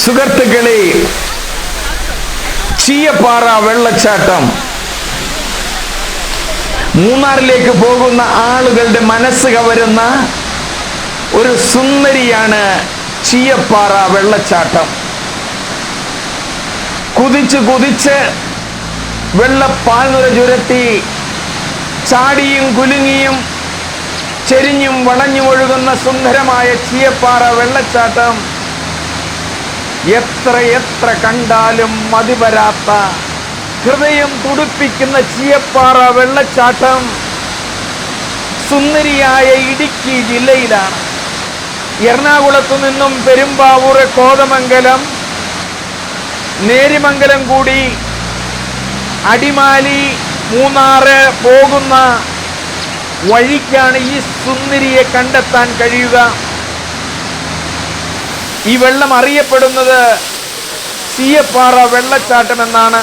സുഹൃത്തുക്കളെ, ചീയപ്പാറ വെള്ളച്ചാട്ടം മൂന്നാറിലേക്ക് പോകുന്ന ആളുകളുടെ മനസ്സ് കവരുന്ന ഒരു സുന്ദരിയാണ് ചീയപ്പാറ വെള്ളച്ചാട്ടം. കുതിച്ച് കുതിച്ച് വെള്ളപ്പാൽനുര ചുരത്തി ചാടിയും കുലുങ്ങിയും ചെരിഞ്ഞും വളഞ്ഞും ഒഴുകുന്ന സുന്ദരമായ ചീയപ്പാറ വെള്ളച്ചാട്ടം എത്ര എത്ര കണ്ടാലും മതിവരാത്ത, ഹൃദയം തുടിപ്പിക്കുന്ന ചീയപ്പാറ വെള്ളച്ചാട്ടം സുന്ദരിയായ ഇടുക്കി ജില്ലയിലാണ്. എറണാകുളത്തു നിന്നും പെരുമ്പാവൂർ, കോതമംഗലം, നേരിമംഗലം കൂടി അടിമാലി, മൂന്നാറ് പോകുന്ന വഴിക്കാണ് ഈ സുന്ദരിയെ കണ്ടെത്താൻ കഴിയുക. ഈ വെള്ളം അറിയപ്പെടുന്നത് ചീയപ്പാറ വെള്ളച്ചാട്ടം എന്നാണ്.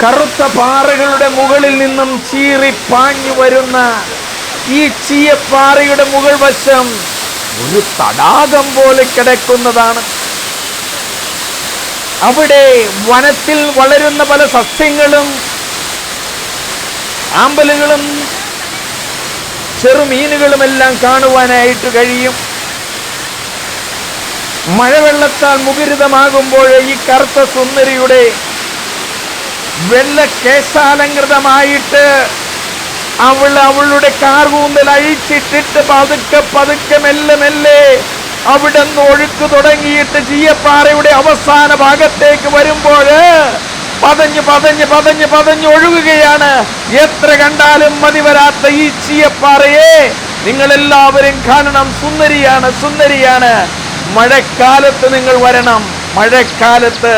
കറുത്ത പാറകളുടെ മുകളിൽ നിന്നും ചീറി പാഞ്ഞു വരുന്ന ഈ ചീയപ്പാറയുടെ മുകൾ വശം ഒരു തടാകം പോലെ കിടക്കുന്നതാണ്. അവിടെ വനത്തിൽ വളരുന്ന പല സസ്യങ്ങളും ആമ്പലുകളും ചെറുമീനുകളുമെല്ലാം കാണുവാനായിട്ട് കഴിയും. മഴവെള്ളത്താൽ മുഖരിതമാകുമ്പോൾ ഈ കറുത്ത സുന്ദരിയുടെ വെള്ള കേശാലങ്കൃതമായിട്ട് അവളുടെ കാർകൂന്തൽ അഴിച്ചിട്ടിട്ട് പതുക്കെ പതുക്കെ മെല്ലെ മെല്ലെ അവിടെ നിന്ന് ഒഴുക്ക് തുടങ്ങിയിട്ട് ചീയപ്പാറയുടെ അവസാന ഭാഗത്തേക്ക് വരുമ്പോൾ പതഞ്ഞ് പതഞ്ഞ് പതഞ്ഞ് പതഞ്ഞ് ഒഴുകുകയാണ്. എത്ര കണ്ടാലും മതി വരാത്ത ഈ ചീയപ്പാറയെ നിങ്ങൾ എല്ലാവരും കാണണം. സുന്ദരിയാണ്, സുന്ദരിയാണ്. മഴക്കാലത്ത് നിങ്ങൾ വരണം. മഴക്കാലത്ത്